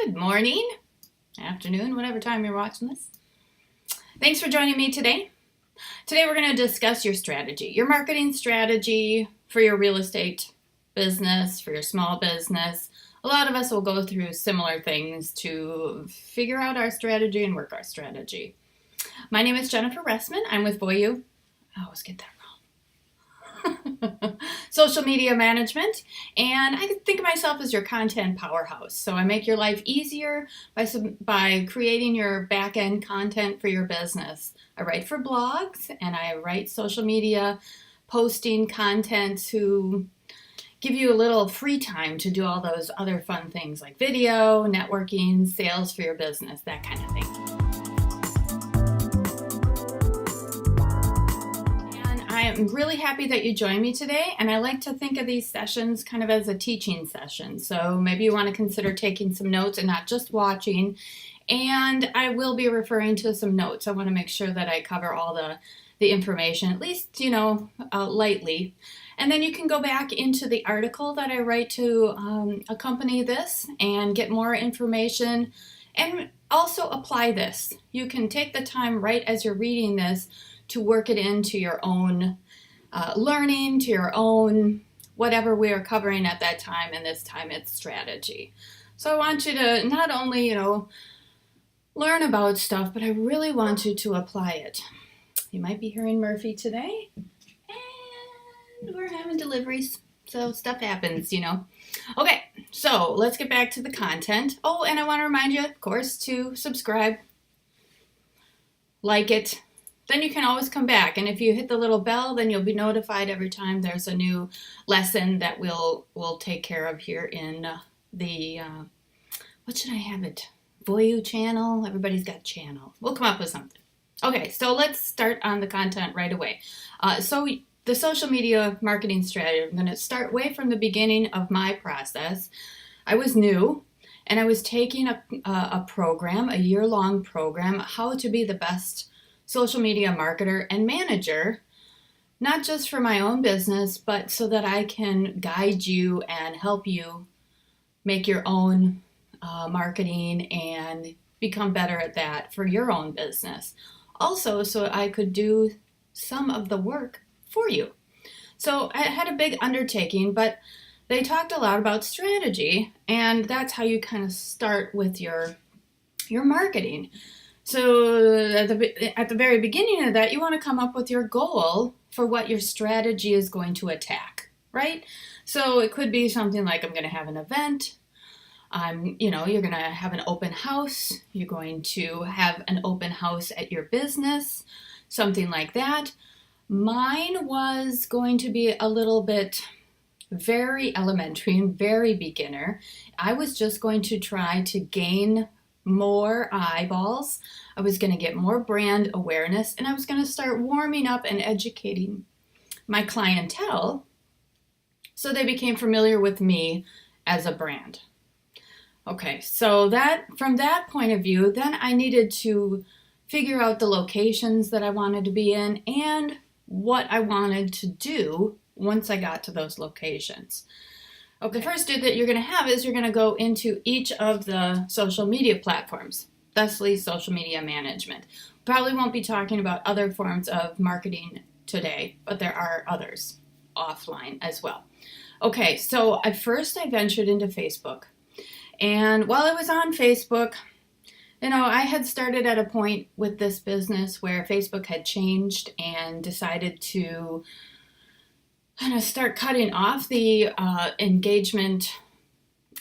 Good morning, afternoon, whatever time you're watching this. Thanks for joining me today. Today we're going to discuss your strategy, your marketing strategy for your real estate business, for your small business. A lot of us will go through similar things to figure out our strategy and work our strategy. My name is Jennifer Ressman. I'm with Voiyoo. I always get that wrong. Social media management, and I think of myself as your content powerhouse. So I make your life easier by creating your back-end content for your business. I write for blogs and I write social media posting content to give you a little free time to do all those other fun things like video, networking, sales for your business, that kind of thing. I am really happy that you joined me today, and I like to think of these sessions kind of as a teaching session. So maybe you want to consider taking some notes and not just watching. And I will be referring to some notes. I want to make sure that I cover all the information, at least, lightly. And then you can go back into the article that I write to accompany this and get more information and also apply this. You can take the time right as you're reading this to work it into your own learning, to your own whatever we are covering at that time, and this time it's strategy. So I want you to not only, learn about stuff, but I really want you to apply it. You might be hearing Murphy today, and we're having deliveries, so stuff happens, Okay, so let's get back to the content. Oh, and I want to remind you, of course, to subscribe, like it. Then you can always come back, and if you hit the little bell, then you'll be notified every time there's a new lesson that we'll take care of here in the, what should I have it? Voiyoo channel? Everybody's got channel. We'll come up with something. Okay, so let's start on the content right away. So the social media marketing strategy, I'm going to start way from the beginning of my process. I was new, and I was taking a program, a year-long program, how to be the best social media marketer and manager, not just for my own business, but so that I can guide you and help you make your own marketing and become better at that for your own business. Also, so I could do some of the work for you. So I had a big undertaking, but they talked a lot about strategy, and that's how you kind of start with your marketing. So at the very beginning of that, you want to come up with your goal for what your strategy is going to attack, right? So it could be something like, I'm going to have an event. You're going to have an open house. You're going to have an open house at your business, something like that. Mine was going to be a little bit very elementary and very beginner. I was just going to try to gain more eyeballs. I was going to get more brand awareness, and I was going to start warming up and educating my clientele so they became familiar with me as a brand. Okay, so that from that point of view, then I needed to figure out the locations that I wanted to be in and what I wanted to do once I got to those locations. Okay, the first that you're going to have is you're going to go into each of the social media platforms, thusly social media management. Probably won't be talking about other forms of marketing today, but there are others offline as well. Okay, so I ventured into Facebook. And while I was on Facebook, I had started at a point with this business where Facebook had changed and decided to kind of start cutting off the engagement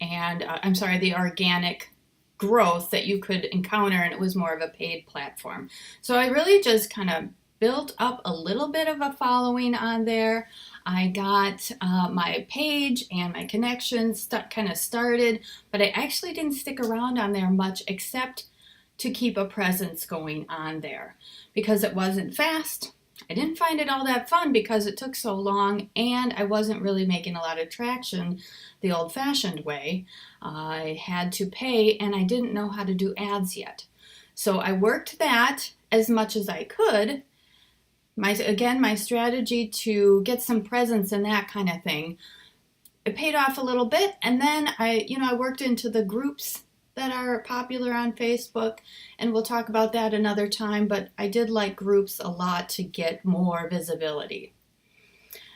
and, the organic growth that you could encounter, and it was more of a paid platform. So I really just kind of built up a little bit of a following on there. I got my page and my connections kind of started, but I actually didn't stick around on there much except to keep a presence going on there because it wasn't fast. I didn't find it all that fun because it took so long, and I wasn't really making a lot of traction the old-fashioned way. I had to pay, and I didn't know how to do ads yet. So I worked that as much as I could. My strategy to get some presence and that kind of thing, it paid off a little bit, and then I worked into the groups that are popular on Facebook, and we'll talk about that another time, but I did like groups a lot to get more visibility.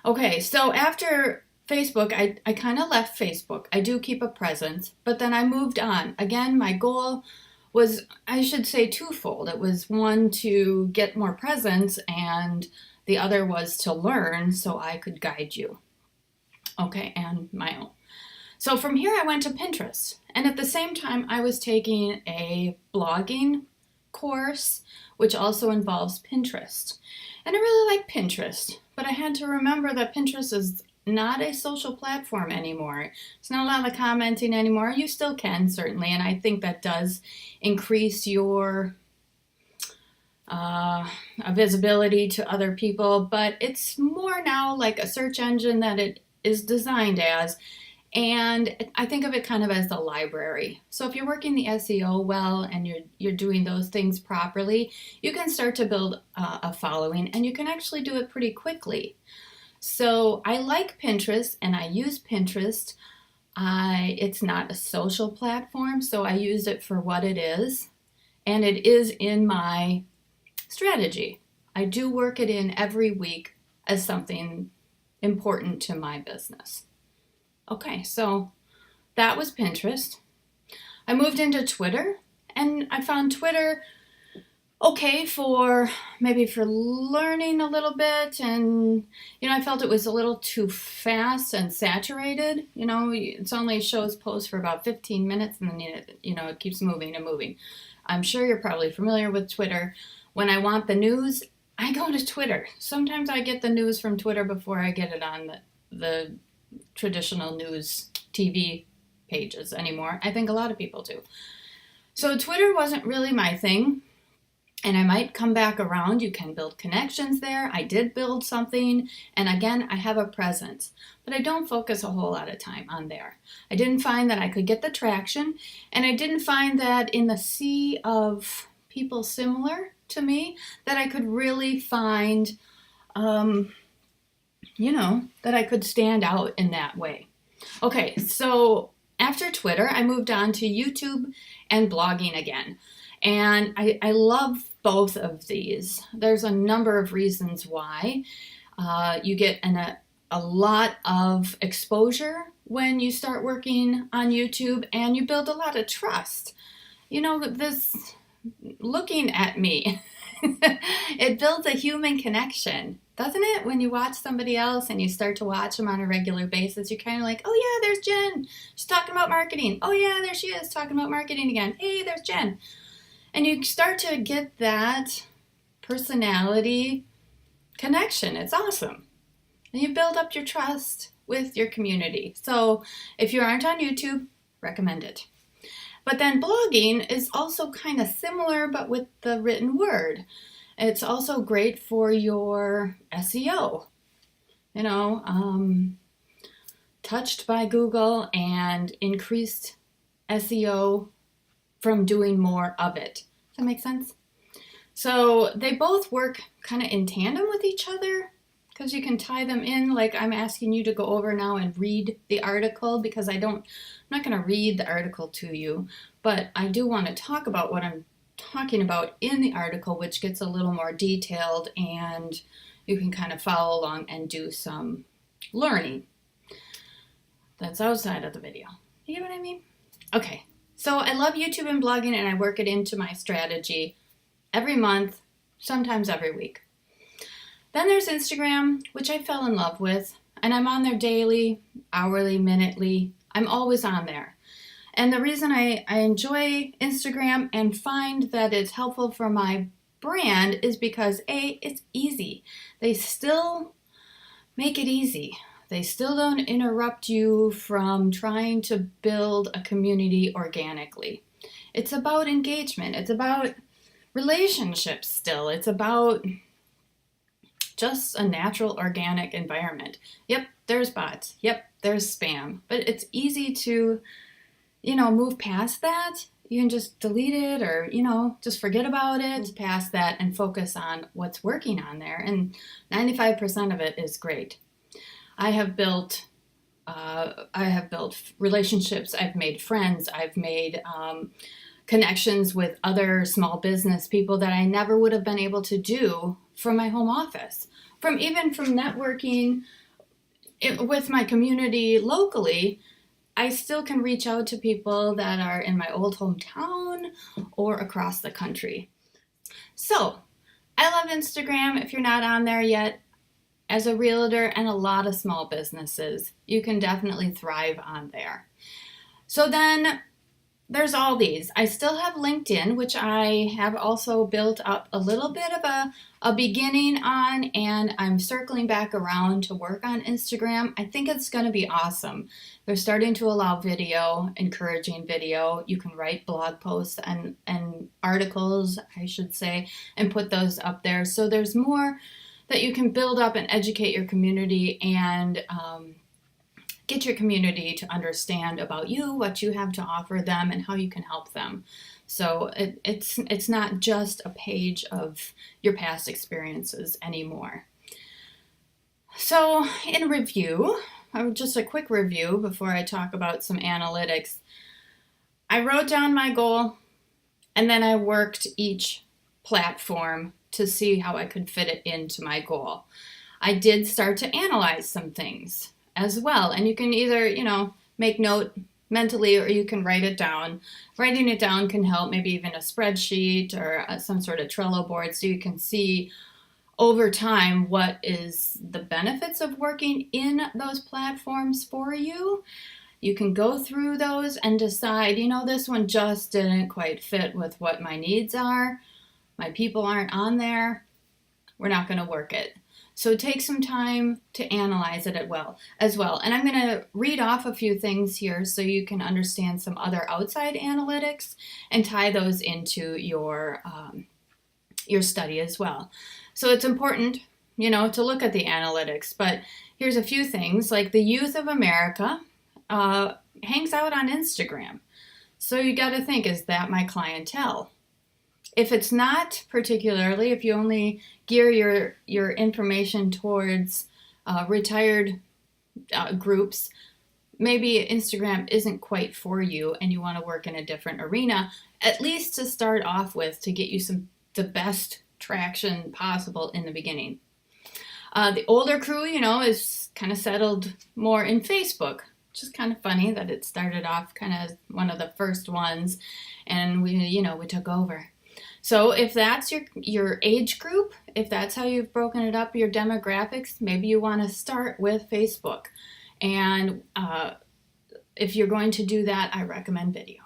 Okay, so after Facebook, I kind of left Facebook. I do keep a presence, but then I moved on. Again, my goal was, I should say, twofold. It was one, to get more presence, and the other was to learn so I could guide you. Okay, and my own. So from here, I went to Pinterest. And at the same time, I was taking a blogging course, which also involves Pinterest. And I really like Pinterest, but I had to remember that Pinterest is not a social platform anymore. It's not a lot of commenting anymore. You still can, certainly, and I think that does increase your visibility to other people, but it's more now like a search engine that it is designed as. And I think of it kind of as the library. So if you're working the SEO well and you're doing those things properly, you can start to build a following, and you can actually do it pretty quickly. So I like Pinterest, and I use Pinterest. It's not a social platform, so I use it for what it is, and it is in my strategy. I do work it in every week as something important to my business. Okay, so that was Pinterest. I moved into Twitter, and I found Twitter okay for maybe for learning a little bit, and I felt it was a little too fast and saturated. It's only shows posts for about 15 minutes, and then it keeps moving and moving. I'm sure you're probably familiar with Twitter. When I want the news, I go to Twitter. Sometimes I get the news from Twitter before I get it on the traditional news TV pages anymore. I think a lot of people do. So Twitter wasn't really my thing, and I might come back around. You can build connections there. I did build something, and again, I have a presence, but I don't focus a whole lot of time on there. I didn't find that I could get the traction, and I didn't find that in the sea of people similar to me that I could really find that I could stand out in that way. Okay, so after Twitter, I moved on to YouTube and blogging again. And I love both of these. There's a number of reasons why. You get a lot of exposure when you start working on YouTube, and you build a lot of trust. This looking at me, it builds a human connection, doesn't it? When you watch somebody else and you start to watch them on a regular basis, you're kind of like, oh yeah, there's Jen. She's talking about marketing. Oh yeah, there she is talking about marketing again. Hey, there's Jen. And you start to get that personality connection. It's awesome. And you build up your trust with your community. So if you aren't on YouTube, recommend it. But then blogging is also kind of similar, but with the written word. It's also great for your SEO. Touched by Google and increased SEO from doing more of it. Does that make sense? So they both work kind of in tandem with each other, because you can tie them in. Like I'm asking you to go over now and read the article, because I'm not going to read the article to you, but I do want to talk about what I'm talking about in the article, which gets a little more detailed, and you can kind of follow along and do some learning. That's outside of the video. You get what I mean? Okay, so I love YouTube and blogging, and I work it into my strategy every month, sometimes every week. Then there's Instagram, which I fell in love with, and I'm on there daily, hourly, minutely. I'm always on there. And the reason I enjoy Instagram and find that it's helpful for my brand is because A, it's easy. They still make it easy. They still don't interrupt you from trying to build a community organically. It's about engagement. It's about relationships still. It's about just a natural, organic environment. Yep, there's bots. Yep, there's spam. But it's easy to, move past that. You can just delete it, or, just forget about it, move past that and focus on what's working on there. And 95% of it is great. I have built I have built relationships. I've made friends. I've made connections with other small business people that I never would have been able to do from my home office. From networking with my community locally, I still can reach out to people that are in my old hometown or across the country. So, I love Instagram. If you're not on there yet, as a realtor and a lot of small businesses, you can definitely thrive on there. So then there's all these. I still have LinkedIn, which I have also built up a little bit of a beginning on, and I'm circling back around to work on Instagram. I think it's going to be awesome. They're starting to allow video, encouraging video. You can write blog posts and articles, I should say, and put those up there. So there's more that you can build up and educate your community and get your community to understand about you, what you have to offer them, and how you can help them. So it's not just a page of your past experiences anymore. So in review, just a quick review before I talk about some analytics, I wrote down my goal and then I worked each platform to see how I could fit it into my goal. I did start to analyze some things as well, and you can either, make note mentally or you can write it down. Writing it down can help, maybe even a spreadsheet or some sort of Trello board, so you can see over time what is the benefits of working in those platforms for you. You can go through those and decide, this one just didn't quite fit with what my needs are. My people aren't on there. We're not going to work it. So take some time to analyze it as well. And I'm going to read off a few things here so you can understand some other outside analytics and tie those into your study as well. So it's important, to look at the analytics. But here's a few things, like the youth of America hangs out on Instagram. So you got to think, is that my clientele? If it's not particularly, if you only gear your information towards retired groups, maybe Instagram isn't quite for you and you want to work in a different arena, at least to start off with, to get you the best traction possible in the beginning. The older crew, is kind of settled more in Facebook, which is kind of funny that it started off kind of one of the first ones and we took over. So if that's your age group, if that's how you've broken it up, your demographics, maybe you want to start with Facebook. And if you're going to do that, I recommend video.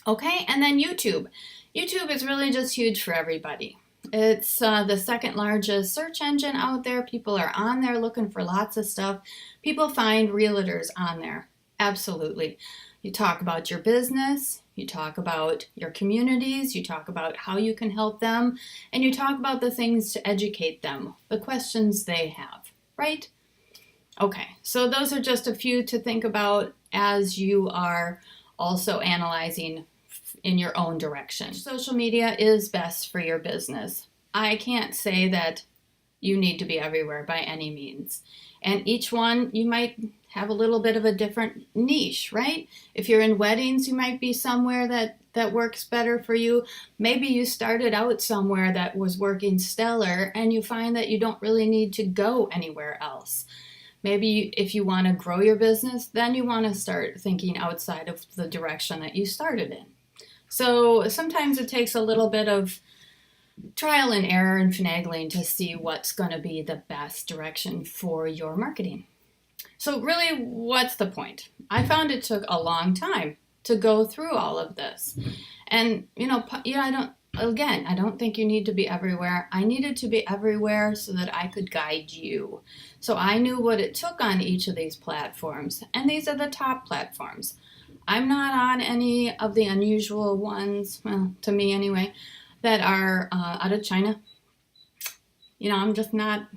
Okay, and then YouTube. YouTube is really just huge for everybody. It's the second largest search engine out there. People are on there looking for lots of stuff. People find realtors on there. Absolutely. You talk about your business, you talk about your communities, you talk about how you can help them, and you talk about the things to educate them, the questions they have, right? Okay, so those are just a few to think about as you are also analyzing in your own direction. Social media is best for your business. I can't say that you need to be everywhere by any means. And each one, you might have a little bit of a different niche, right? If you're in weddings, you might be somewhere that works better for you. Maybe you started out somewhere that was working stellar and you find that you don't really need to go anywhere else. Maybe if you want to grow your business, then you want to start thinking outside of the direction that you started in. So sometimes it takes a little bit of trial and error and finagling to see what's going to be the best direction for your marketing. So really, what's the point? I found it took a long time to go through all of this. And, I don't think you need to be everywhere. I needed to be everywhere so that I could guide you. So I knew what it took on each of these platforms. And these are the top platforms. I'm not on any of the unusual ones, well, to me anyway, that are out of China. I'm just not,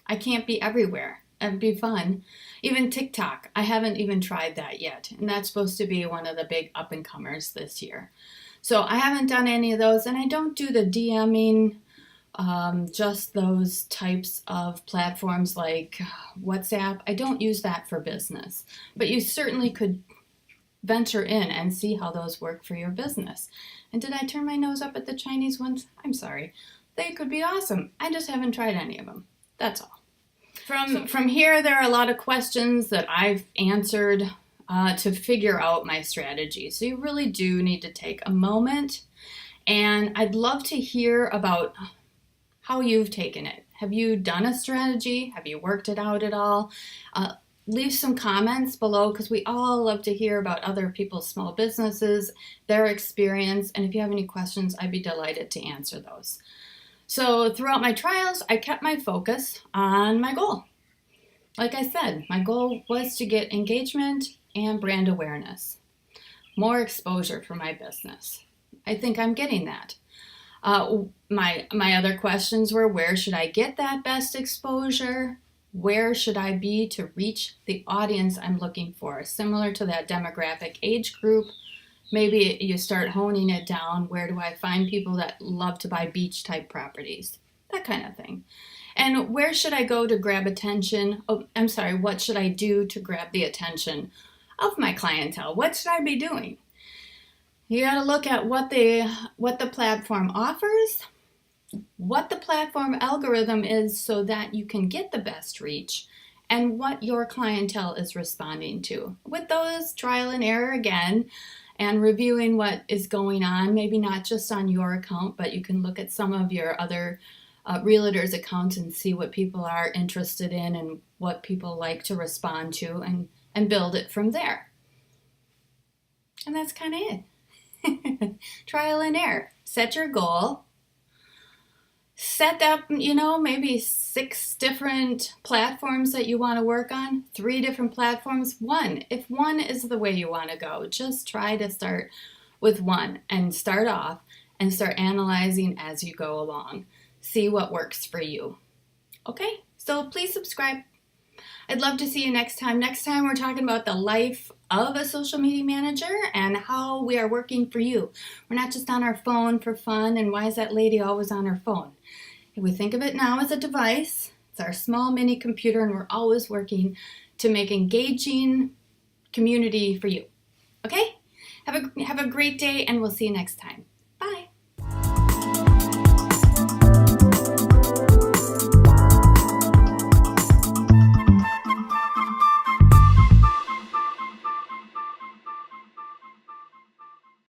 I can't be everywhere. It'd be fun. Even TikTok, I haven't even tried that yet. And that's supposed to be one of the big up-and-comers this year. So I haven't done any of those, and I don't do the DMing just those types of platforms like WhatsApp. I don't use that for business, but you certainly could venture in and see how those work for your business. And did I turn my nose up at the Chinese ones? I'm sorry. They could be awesome. I just haven't tried any of them. That's all. From here, there are a lot of questions that I've answered to figure out my strategy. So you really do need to take a moment, and I'd love to hear about how you've taken it. Have you done a strategy? Have you worked it out at all? Leave some comments below, because we all love to hear about other people's small businesses, their experience, and if you have any questions, I'd be delighted to answer those. So throughout my trials, I kept my focus on my goal. Like I said, my goal was to get engagement and brand awareness, more exposure for my business. I think I'm getting that. My other questions were, where should I get that best exposure? Where should I be to reach the audience I'm looking for? Similar to that demographic age group, maybe you start honing it down. Where do I find people that love to buy beach type properties? That kind of thing. And where should I go to grab attention? What should I do to grab the attention of my clientele? What should I be doing? You got to look at what the platform offers, what the platform algorithm is so that you can get the best reach, and what your clientele is responding to. With those, trial and error again, and reviewing what is going on, maybe not just on your account, but you can look at some of your other realtors' accounts and see what people are interested in and what people like to respond to, and build it from there. And that's kind of it. Trial and error. Set your goal. Set up, maybe 6 different platforms that you want to work on, 3 different platforms, 1. If 1 is the way you want to go, just try to start with 1 and start off and start analyzing as you go along. See what works for you. Okay, so please subscribe. I'd love to see you next time. Next time we're talking about the life of a social media manager and how we are working for you. We're not just on our phone for fun, and why is that lady always on her phone? If we think of it now as a device, it's our small mini computer, and we're always working to make engaging community for you. Okay? Have a great day, and we'll see you next time.